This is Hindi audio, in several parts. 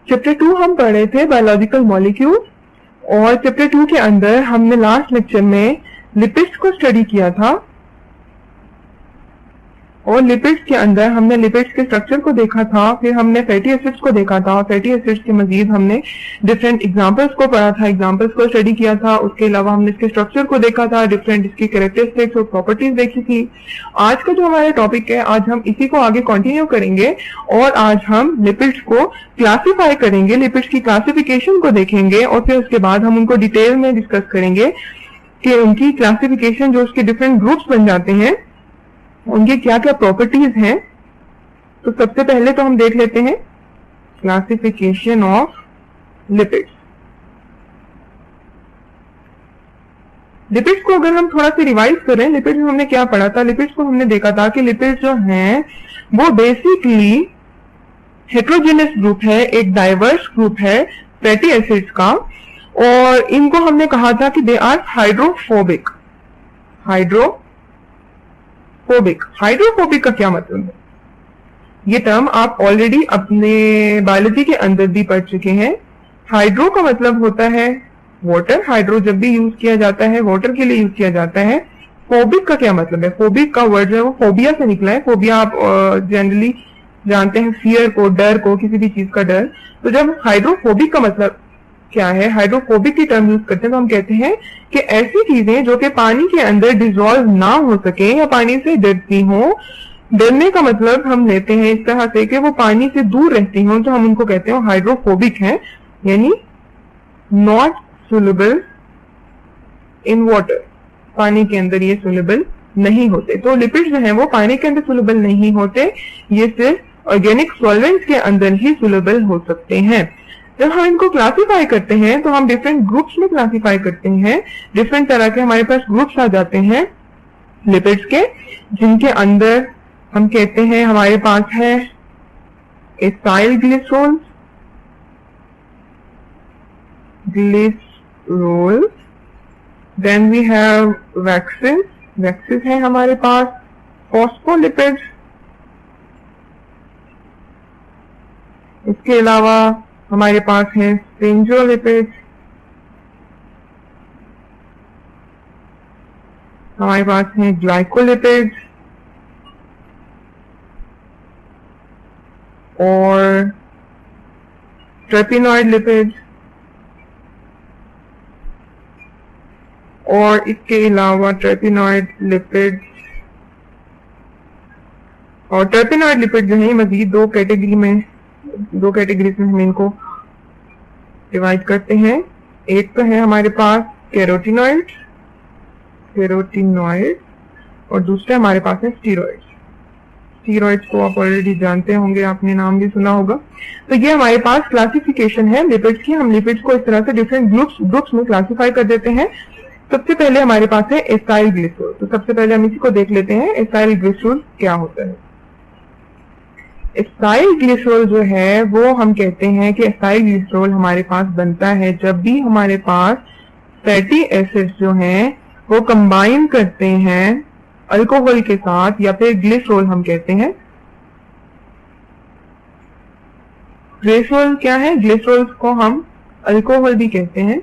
चैप्टर 2 हम पढ़ रहे थे बायोलॉजिकल मॉलिक्यूल, और चैप्टर 2 के अंदर हमने लास्ट लेक्चर में लिपिड्स को स्टडी किया था, और लिपिड्स के अंदर हमने लिपिड्स के स्ट्रक्चर को देखा था, फिर हमने फैटी एसिड्स को देखा था, फैटी एसिड्स के मजीद हमने डिफरेंट एग्जांपल्स को पढ़ा था, एग्जांपल्स को स्टडी किया था। उसके अलावा हमने इसके स्ट्रक्चर को देखा था, डिफरेंट इसकी कैरेक्टरिस्टिक्स और प्रॉपर्टीज देखी थी। आज का जो हमारा टॉपिक है, आज हम इसी को आगे कंटिन्यू करेंगे, और आज हम लिपिड्स को क्लासीफाई करेंगे, लिपिड्स की क्लासिफिकेशन को देखेंगे, और फिर उसके बाद हम उनको डिटेल में डिस्कस करेंगे कि उनकी क्लासिफिकेशन, जो उसके डिफरेंट ग्रुप्स बन जाते हैं, उनके क्या क्या प्रॉपर्टीज हैं। तो सबसे पहले तो हम देख लेते हैं क्लासिफिकेशन ऑफ लिपिड्स। लिपिड्स को अगर हम थोड़ा सा रिवाइज करें, लिपिड्स में हमने क्या पढ़ा था? लिपिड्स को हमने देखा था कि लिपिड्स जो हैं वो बेसिकली हेट्रोजेनस ग्रुप है, एक डाइवर्स ग्रुप है फैटी एसिड्स का, और इनको हमने कहा था कि दे आर हाइड्रोफोबिक। हाइड्रोफोबिक का क्या मतलब है? ये टर्म आप ऑलरेडी अपने बायोलॉजी के अंदर भी पढ़ चुके हैं। हाइड्रो का मतलब होता है वाटर, हाइड्रो जब भी यूज किया जाता है वाटर के लिए यूज किया जाता है। फोबिक का क्या मतलब है? फोबिक का वर्ड जो है वो फोबिया से निकला है। फोबिया आप जनरली जानते हैं फियर को, डर को, किसी भी चीज का डर। तो जब हाइड्रोफोबिक का मतलब क्या है, हाइड्रोफोबिक की टर्म यूज करते हैं, तो हम कहते हैं कि ऐसी चीजें जो कि पानी के अंदर डिसॉल्व ना हो सके या पानी से डरती हो। डरने का मतलब हम लेते हैं इस तरह से कि वो पानी से दूर रहती हो, तो हम उनको कहते हैं हाइड्रोफोबिक है, यानी नॉट सोल्युबल इन वाटर, पानी के अंदर ये सोल्युबल नहीं होते। तो लिपिड्स जो है वो पानी के अंदर सोल्युबल नहीं होते, ये सिर्फ ऑर्गेनिक सॉल्वेंट्स के अंदर ही सोल्युबल हो सकते हैं। जब हम इनको क्लासीफाई करते हैं तो हम डिफरेंट ग्रुप्स में क्लासीफाई करते हैं। डिफरेंट तरह के हमारे पास ग्रुप्स आ जाते हैं लिपिड्स के, जिनके अंदर हम कहते हैं हमारे पास है acyl glycerol, then we have waxes है हमारे पास, फॉस्फोलिपिड्स, इसके अलावा हमारे पास है स्पिंजोलिपिड्स, हमारे पास है ग्लाइकोलिपिड्स और ट्रेपिनॉइड लिपिड्स, और इसके अलावा ट्रेपिनॉइड लिपिड जो है मजीद दो कैटेगरीज में हम इनको डिवाइड करते हैं। एक तो है हमारे पास कैरोटिनॉइड, और दूसरा हमारे पास है स्टीरॉइड्स को आप ऑलरेडी जानते होंगे, आपने नाम भी सुना होगा। तो ये हमारे पास क्लासिफिकेशन है लिपिड्स की। हम लिपिड्स को इस तरह से डिफरेंट ग्रुप्स में क्लासिफाई कर देते हैं। सबसे पहले हमारे पास है एसाइल ग्लिसरॉल। तो सबसे पहले हम इसी को देख लेते हैं, एसाइल ग्लिसरॉल क्या होता है। एसाइल ग्लिसरॉल जो है वो हम कहते हैं कि एसाइल ग्लिसरॉल हमारे पास बनता है जब भी हमारे पास फैटी एसिड्स जो हैं वो कंबाइन करते हैं अल्कोहल के साथ, या फिर ग्लिसरॉल हम कहते हैं। ग्लिसरॉल क्या है? ग्लिसरॉल को हम अल्कोहल भी कहते हैं।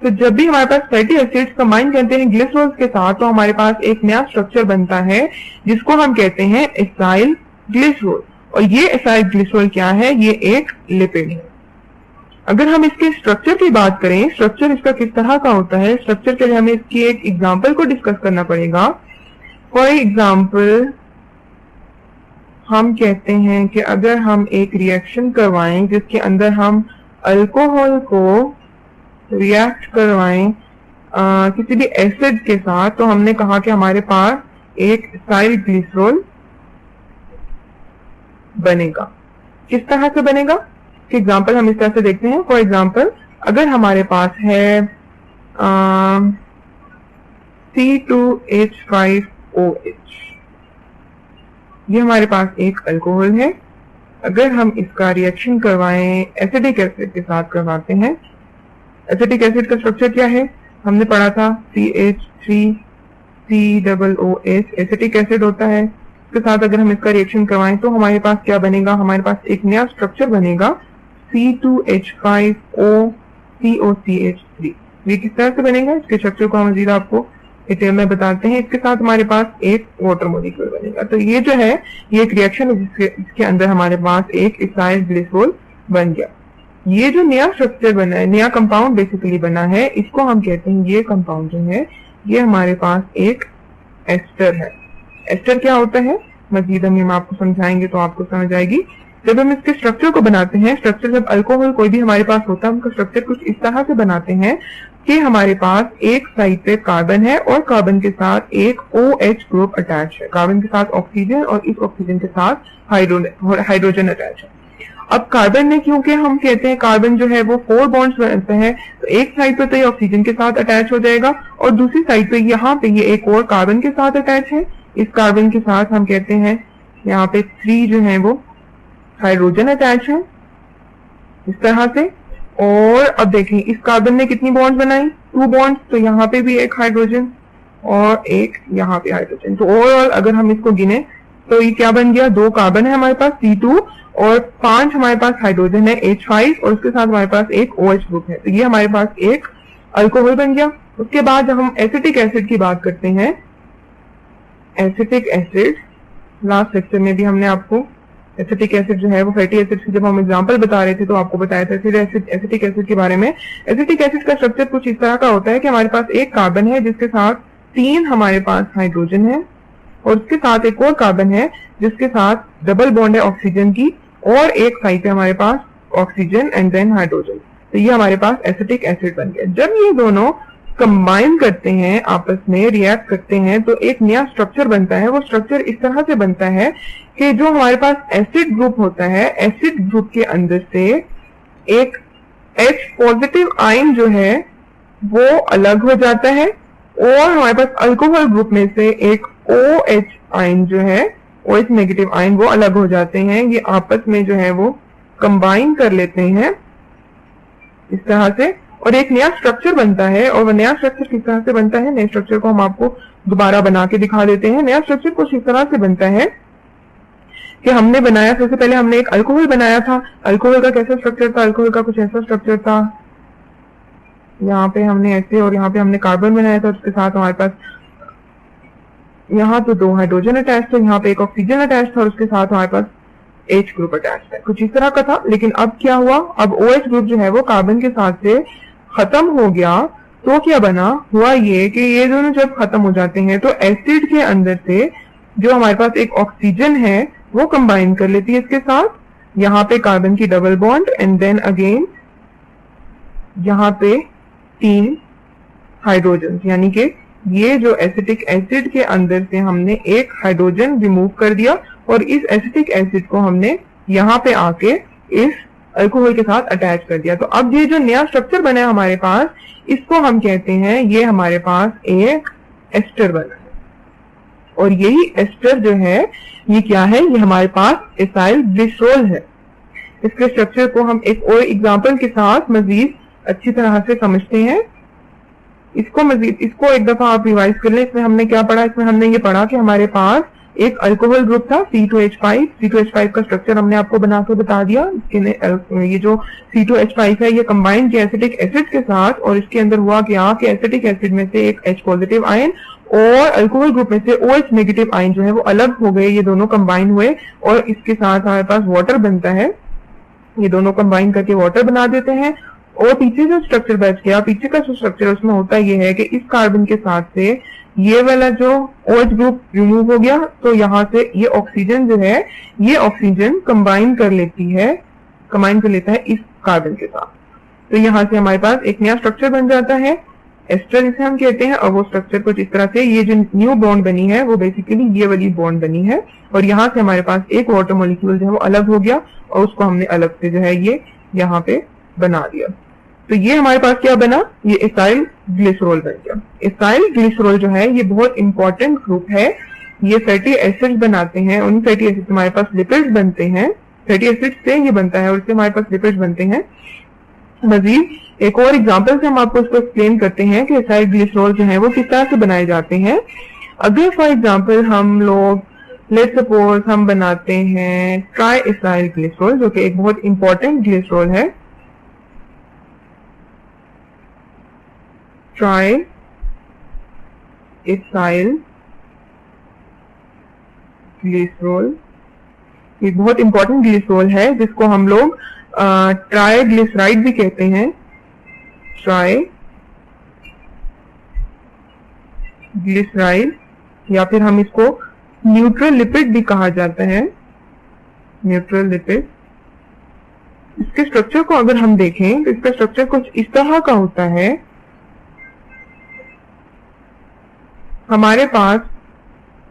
तो जब भी हमारे पास फैटी एसिड्स कंबाइन करते हैं ग्लिसरॉल के साथ, तो हमारे पास एक नया स्ट्रक्चर बनता है जिसको हम कहते हैं एसाइल ग्लिसरॉल। और ये एसाइल ग्लिसरॉल क्या है? ये एक लिपिड है। अगर हम इसके स्ट्रक्चर की बात करें, स्ट्रक्चर इसका किस तरह का होता है, स्ट्रक्चर के लिए हमें इसकी एक एग्जांपल को डिस्कस करना पड़ेगा। फॉर एग्जांपल हम कहते हैं कि अगर हम एक रिएक्शन करवाएं जिसके अंदर हम अल्कोहल को रिएक्ट करवाएं किसी भी एसिड के साथ, तो हमने कहा कि हमारे पास एक एसाइल ग्लिसरॉल बनेगा। किस तरह से बनेगा? कि एग्जांपल हम इस तरह से देखते हैं। फॉर एग्जांपल अगर हमारे पास है C2H5OH, ये हमारे पास एक अल्कोहल है। अगर हम इसका रिएक्शन करवाएं एसिडिक एसिड के साथ करवाते हैं, एसिटिक एसिड का स्ट्रक्चर क्या है? हमने पढ़ा था CH3COOH एसिटिक एसिड होता है। इसके साथ अगर हम इसका रिएक्शन करवाएं तो हमारे पास क्या बनेगा? हमारे पास एक नया स्ट्रक्चर बनेगा C2H5O COCH3। ये किस तरह से बनेगा, इसके स्ट्रक्चर को हम मजीद आपको डिटेल में बताते हैं। इसके साथ हमारे पास एक वाटर मॉलिक्यूल बनेगा। तो ये जो है ये एक रिएक्शन है जिसके अंदर हमारे पास एक इथाइल ग्लिसरॉल बन गया। ये जो नया स्ट्रक्चर बना है, नया कंपाउंड बेसिकली बना है, इसको हम कहते हैं, ये कंपाउंड जो है ये हमारे पास एक एस्टर है। एस्टर क्या होता है मजीद हम आपको समझाएंगे तो आपको समझ आएगी। जब हम इसके स्ट्रक्चर को बनाते हैं, स्ट्रक्चर जब अल्कोहल कोई भी हमारे पास होता है, उनका स्ट्रक्चर कुछ इस तरह से बनाते हैं कि हमारे पास एक साइड पे कार्बन है और कार्बन के साथ एक OH ग्रुप अटैच है, कार्बन के साथ ऑक्सीजन और इस ऑक्सीजन के साथ हाइड्रोजन अटैच है। अब कार्बन ने, क्योंकि हम कहते हैं कार्बन जो है वो 4 बॉन्ड्स बनते हैं, तो एक साइड पे तो ये ऑक्सीजन के साथ अटैच हो जाएगा और दूसरी साइड पे यहाँ पे ये एक और कार्बन के साथ अटैच है। इस कार्बन के साथ हम कहते हैं यहाँ पे 3 जो है वो हाइड्रोजन अटैच है इस तरह से। और अब देखें इस कार्बन ने कितनी बॉन्ड्स बनाई, 2 बॉन्ड्स, तो यहाँ पे भी एक हाइड्रोजन और एक यहाँ पे हाइड्रोजन। तो ओवरऑल अगर हम इसको गिने तो ये क्या बन गया, 2 कार्बन है हमारे पास C2 और 5 हमारे पास हाइड्रोजन है H5 और उसके साथ हमारे पास एक OH ग्रुप है। तो ये हमारे पास एक अल्कोहल बन गया। उसके बाद जब हम एसिटिक एसिड की बात करते हैं, एसिटिक एसिड, लास्ट लेक्चर में भी हमने आपको एसिटिक एसिड जो है वो फैटी एसिड की जब हम एग्जांपल बता रहे थे तो आपको बताया था एसिटिक एसिड के बारे में। एसिटिक एसिड का स्ट्रक्चर कुछ इस तरह का होता है कि हमारे पास एक कार्बन है जिसके साथ 3 हमारे पास हाइड्रोजन है और उसके साथ एक और कार्बन है जिसके साथ डबल बॉन्ड है ऑक्सीजन की और एक साइड पे हमारे पास ऑक्सीजन एंड देन हाइड्रोजन। तो ये हमारे पास एसिटिक एसिड बन गया। जब ये दोनों कंबाइन करते हैं, आपस में रिएक्ट करते हैं, तो एक नया स्ट्रक्चर बनता है। वो स्ट्रक्चर इस तरह से बनता है कि जो हमारे पास एसिड ग्रुप होता है, एसिड ग्रुप के अंदर से एक H पॉजिटिव आयन जो है वो अलग हो जाता है और हमारे पास अल्कोहल ग्रुप में से एक OH आयन जो है, OH नेगेटिव आयन, वो अलग हो जाते हैं। ये आपस में जो है वो कंबाइन कर लेते हैं इस तरह से और एक नया स्ट्रक्चर बनता है। और वो नया स्ट्रक्चर किस तरह से बनता है, नए स्ट्रक्चर को हम आपको दोबारा बना के दिखा देते हैं। नया स्ट्रक्चर कुछ इस तरह से बनता है कि हमने बनाया, सबसे पहले हमने एक अल्कोहल बनाया था। अल्कोहल का कैसा स्ट्रक्चर था, अल्कोहल का कुछ ऐसा स्ट्रक्चर था, यहाँ पे हमने ऐसे और यहाँ पे हमने कार्बन बनाया था, उसके साथ हमारे पास यहाँ तो 2 हाइड्रोजन अटैच थे, यहाँ पे एक ऑक्सीजन अटैच था और उसके साथ हमारे पास H ग्रुप अटैच है, कुछ इस तरह का था। लेकिन अब क्या हुआ, अब OH ग्रुप जो है वो कार्बन के साथ से खत्म हो गया। तो क्या बना, हुआ ये कि ये दोनों जब खत्म हो जाते हैं तो एसिड के अंदर से जो हमारे पास एक ऑक्सीजन है वो कंबाइन कर लेती है इसके साथ, यहाँ पे कार्बन की double bond and then again यहाँ पे 3 हाइड्रोजन, यानी कि ये जो एसिटिक एसिड के अंदर से हमने एक हाइड्रोजन रिमूव कर दिया और इस एसिटिक एसिड को हमने यहाँ पे आके इस अल्कोहल के साथ अटैच कर दिया। तो अब ये जो नया स्ट्रक्चर बना है हमारे पास, इसको हम कहते हैं, ये हमारे पास एक एस्टर बना है। और यही एस्टर जो है ये क्या है, ये हमारे पास एसाइल ग्लिसरॉल है। इसके स्ट्रक्चर को हम एक और एग्जांपल के साथ मजीद अच्छी तरह से समझते हैं। इसको एक दफा आप रिवाइज कर लें। इसमें हमने क्या पढ़ा, इसमें हमने ये पढ़ा कि हमारे पास एक अल्कोहल ग्रुप था C2H5। C2H5 का स्ट्रक्चर हमने आपको बना के बता दिया। ये जो C2H5 है ये कंबाइंड किया एसिटिक एसिड के साथ और इसके अंदर हुआ क्या कि एसिटिक एसिड में से एक H पॉजिटिव आयन और अल्कोहल ग्रुप में से OH नेगेटिव आयन जो है वो अलग हो गए, ये दोनों कंबाइन हुए और इसके साथ हमारे पास वाटर बनता है। ये दोनों कंबाइन करके वाटर बना देते हैं। और पीछे जो स्ट्रक्चर बच गया, पीछे का जो स्ट्रक्चर उसमें होता ये है कि इस कार्बन के साथ से ये वाला जो OH ग्रुप रिमूव हो गया, तो यहाँ से ये ऑक्सीजन जो है ये ऑक्सीजन कंबाइन कर लेता है इस कार्बन के साथ। तो यहाँ से हमारे पास एक नया स्ट्रक्चर बन जाता है, एस्टर जिसे हम कहते हैं। और वो स्ट्रक्चर कुछ इस तरह से, ये जो न्यू बॉन्ड बनी है वो बेसिकली ये वाली बॉन्ड बनी है और यहाँ से हमारे पास एक वाटर मॉलिक्यूल जो है वो अलग हो गया और उसको हमने अलग से जो है ये यहाँ पे बना दिया। तो ये हमारे पास क्या बना, ये एसाइल ग्लिसरॉल बन गया। एसाइल ग्लिसरॉल जो है ये बहुत इंपॉर्टेंट ग्रुप है। ये फैटी एसिड बनाते हैं, उन फैटी एसिड से हमारे पास लिपिड्स बनते हैं, फैटी एसिड से ये बनता है और इससे हमारे पास लिपिड्स बनते हैं। मजीद एक और एग्जांपल से हम आपको इसको एक्सप्लेन करते हैं कि एसाइल ग्लिसरॉल जो है वो किस तरह से बनाए जाते हैं। अगर फॉर एग्जांपल हम लोग लेट्स सपोज हम बनाते हैं ट्राई इथाइल ग्लिसरॉल, जो कि एक बहुत इंपॉर्टेंट ग्लिसरॉल है। ट्राई इथाइल ग्लिसरॉल एक बहुत इंपॉर्टेंट ग्लिसरॉल है, जिसको हम लोग ट्राई ग्लिसराइड भी कहते हैं। ट्राई ग्लिसराइड, या फिर हम इसको न्यूट्रल लिपिड भी कहा जाता है। Neutral lipid. इसके स्ट्रक्चर को अगर हम देखें तो इसका स्ट्रक्चर कुछ इस तरह का होता है। हमारे पास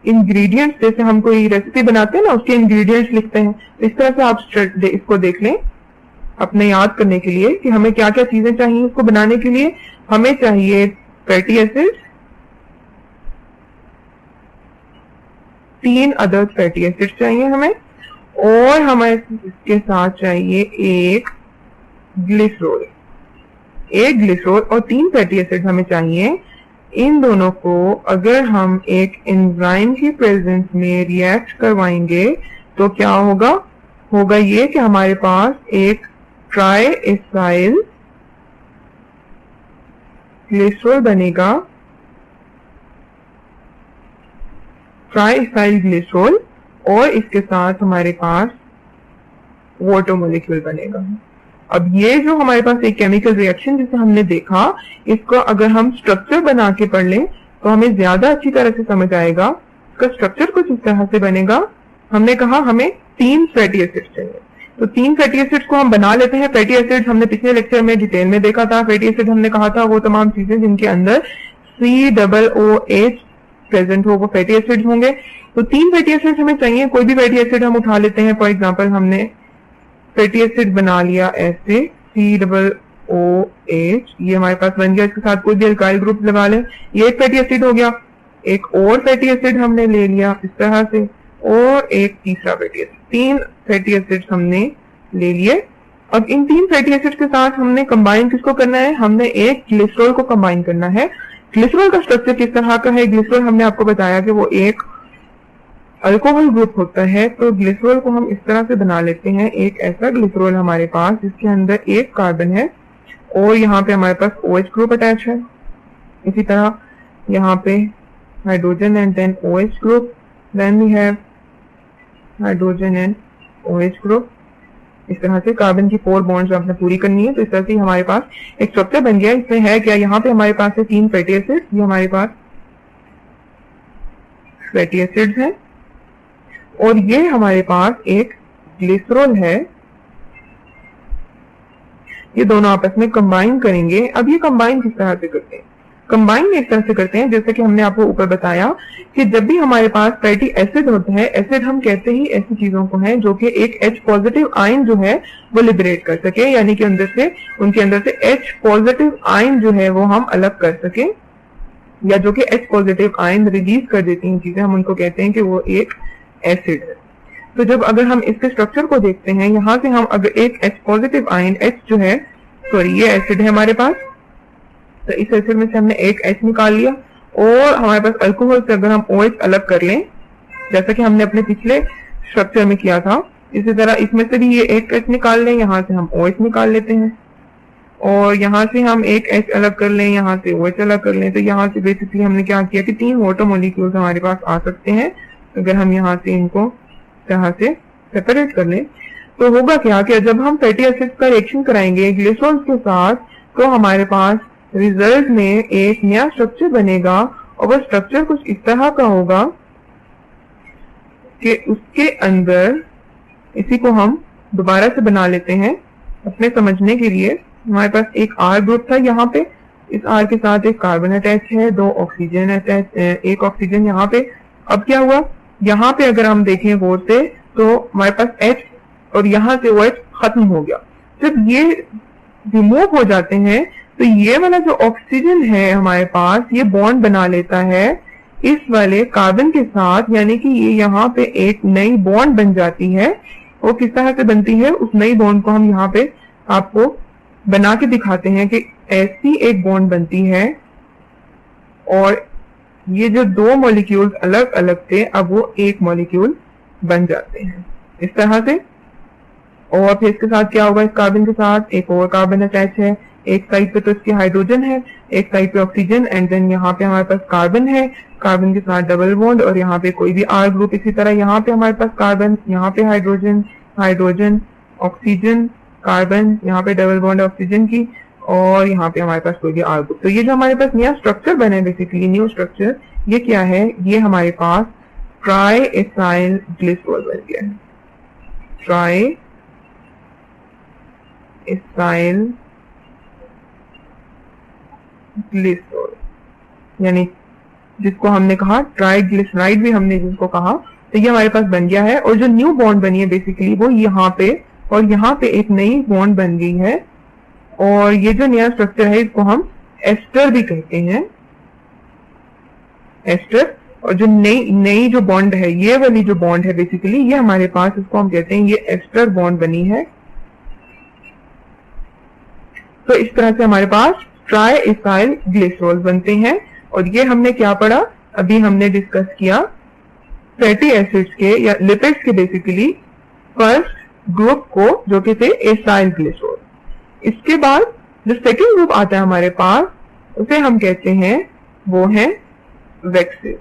इंग्रेडिएंट्स, जैसे हम कोई रेसिपी बनाते हैं ना, उसके इंग्रेडिएंट्स लिखते हैं, तो इस तरह से आप इसको देख लें अपने याद करने के लिए कि हमें क्या क्या चीजें चाहिए इसको बनाने के लिए। हमें चाहिए fatty acid, 3 other fatty acid चाहिए हमें, और हमें इसके साथ चाहिए एक ग्लिसरॉल। एक ग्लिसरॉल और 3 फैटी एसिड हमें चाहिए। इन दोनों को अगर हम एक एंजाइम की प्रेजेंस में रिएक्ट करवाएंगे तो क्या होगा? होगा ये कि हमारे पास एक ट्राई इथाइल ग्लिसरॉल बनेगा। ट्राई इथाइल ग्लिसरॉल, और इसके साथ हमारे पास वाटर मॉलिक्यूल बनेगा। अब ये जो हमारे पास एक केमिकल रिएक्शन जिसे हमने देखा, इसको अगर हम स्ट्रक्चर बना के पढ़ लें तो हमें ज्यादा अच्छी तरह से समझ आएगा। इसका स्ट्रक्चर कुछ इस तरह से बनेगा। हमने कहा हमें 3 फैटी एसिड चाहिए, तो 3 फैटी एसिड को हम बना लेते हैं। फैटी एसिड हमने पिछले लेक्चर में डिटेल में देखा था। फैटी एसिड हमने कहा था वो तमाम चीजें जिनके अंदर COOH प्रेजेंट हो, वो फैटी एसिड होंगे। तो 3 फैटी एसिड हमें चाहिए। कोई भी फैटी एसिड हम उठा लेते हैं। फॉर एग्जाम्पल हमने फैटी एसिड बना लिया ऐसे COOH, ये हमारे पास बन गया। इसके साथ कोई भी अल्काइल ग्रुप लगा लें, ये एक फैटी एसिड हो गया। एक और फैटी एसिड हमने ले लिया इस तरह से, और एक तीसरा फैटी एसिड। 3 फैटी एसिड हमने ले लिए। अब इन 3 फैटी एसिड के साथ हमने कंबाइन किसको करना है? हमने एक ग्लिसरॉल को कंबाइन करना है। ग्लिसरॉल का स्ट्रक्चर किस तरह का है? ग्लिसरॉल हमने आपको बताया कि वो एक अल्कोहल ग्रुप होता है। तो ग्लिसरॉल को हम इस तरह से बना लेते हैं। एक ऐसा ग्लिसरॉल हमारे पास जिसके अंदर एक कार्बन है, और यहाँ पे हमारे पास OH ग्रुप अटैच है। इसी तरह यहाँ पे hydrogen and then OH group, then we have hydrogen and OH group. इस तरह से कार्बन की 4 बॉन्ड्स आपने पूरी करनी है। तो इस तरह से हमारे पास एक स्ट्रक्चर बन गया। इसमें है क्या? यहाँ पे हमारे पास है 3 फैटी एसिड, ये हमारे पास फैटी एसिड है, और ये हमारे पास एक ग्लिसरॉल है। ये दोनों आपस में कंबाइन करेंगे। अब ये कंबाइन किस तरह से करते हैं? कंबाइन इस तरह से करते हैं जैसे कि हमने आपको ऊपर बताया कि जब भी हमारे पास फैटी एसिड होता है, एसिड हम कहते ही ऐसी चीजों को है जो कि एक H पॉजिटिव आयन जो है वो लिबरेट कर सके, यानी कि उनके अंदर से H पॉजिटिव आयन जो है वो हम अलग कर सके, या जो कि H पॉजिटिव आयन रिलीज कर देती हैं चीजें, हम उनको कहते हैं कि वो एक एसिड है। तो जब अगर हम इसके स्ट्रक्चर को देखते हैं, यहाँ से हम अगर एक H पॉजिटिव आयन, H जो है, सॉरी ये एसिड है हमारे पास, तो इस एसिड में से हमने एक H निकाल लिया, और हमारे पास अल्कोहल से अगर हम OH अलग कर लें, जैसा कि हमने अपने पिछले स्ट्रक्चर में किया था, इसी तरह इसमें से भी ये एक H निकाल लें, यहाँ से हम OH निकाल लेते हैं, और यहाँ से हम एक H अलग कर लें, यहाँ से OH अलग कर लें। तो यहाँ से बेसिकली हमने क्या किया कि 3 वाटर मॉलिक्यूल्स हमारे पास आ सकते हैं अगर हम यहाँ से इनको तरह से सेपरेट कर लें। तो होगा क्या कि जब हम फैटी एसिड का रिएक्शन कराएंगे ग्लिसरॉल के साथ, तो हमारे पास रिजल्ट में एक नया स्ट्रक्चर बनेगा, और वो स्ट्रक्चर कुछ इस तरह का होगा कि उसके अंदर, इसी को हम दोबारा से बना लेते हैं अपने समझने के लिए। हमारे पास एक R ग्रुप था यहाँ पे, इस R के साथ एक कार्बन अटैच है, 2 ऑक्सीजन अटैच, एक ऑक्सीजन यहाँ पे। अब क्या हुआ? यहाँ पे अगर हम देखें गौर से तो हमारे पास H और यहाँ से OH खत्म हो गया। जब ये रिमूव हो जाते हैं तो ये वाला जो ऑक्सीजन है हमारे पास, ये बॉन्ड बना लेता है इस वाले कार्बन के साथ, यानी कि ये यहाँ पे एक नई बॉन्ड बन जाती है। वो किस तरह से बनती है? उस नई बॉन्ड को हम यहाँ पे आपको बना के दिखाते हैं कि ऐसी एक बॉन्ड बनती है, और ये जो दो मॉलिक्यूल्स अलग अलग थे अब वो एक मॉलिक्यूल बन जाते हैं इस तरह से। और फिर इसके साथ क्या होगा, इस कार्बन के साथ एक और कार्बन अटैच है, एक साइड पे तो इसकी हाइड्रोजन है, एक साइड पे ऑक्सीजन, एंड देन यहाँ पे हमारे पास कार्बन है, कार्बन के साथ डबल बॉन्ड, और यहाँ पे कोई भी आर ग्रुप। इसी तरह यहाँ पे हमारे पास कार्बन, यहाँ पे हाइड्रोजन, हाइड्रोजन, ऑक्सीजन, कार्बन, यहाँ पे डबल बॉन्ड ऑक्सीजन की, और यहाँ पे हमारे पास कोई भी आर ग्रुप। तो ये जो हमारे पास नया स्ट्रक्चर बना है, बेसिकली न्यू स्ट्रक्चर, ये क्या है, ये हमारे पास ट्राई एसाइल ग्लिसरॉल बन गया है। ट्राई एसाइल ग्लिसरॉल, यानी जिसको हमने कहा ट्राइग्लिसराइड भी हमने जिसको कहा, तो ये हमारे पास बन गया है। और जो न्यू बॉन्ड बनी है बेसिकली वो यहाँ पे और यहाँ पे एक नई बॉन्ड बन गई है, और ये जो नया स्ट्रक्चर है इसको हम एस्टर भी कहते हैं, एस्टर। और जो नई जो बॉन्ड है, ये वाली जो बॉन्ड है बेसिकली ये हमारे पास, इसको हम कहते हैं ये एस्टर बॉन्ड बनी है। तो इस तरह से हमारे पास ट्राई एसाइल ग्लिसरॉल बनते हैं। और ये हमने क्या पढ़ा, अभी हमने डिस्कस किया फैटी एसिड्स के या लिपिड्स के बेसिकली फर्स्ट ग्रुप को, जो कि थे एसाइल ग्लिसरॉल। इसके बाद जो सेकेंड ग्रुप आता है हमारे पास, उसे हम कहते हैं वो है वैक्सेस।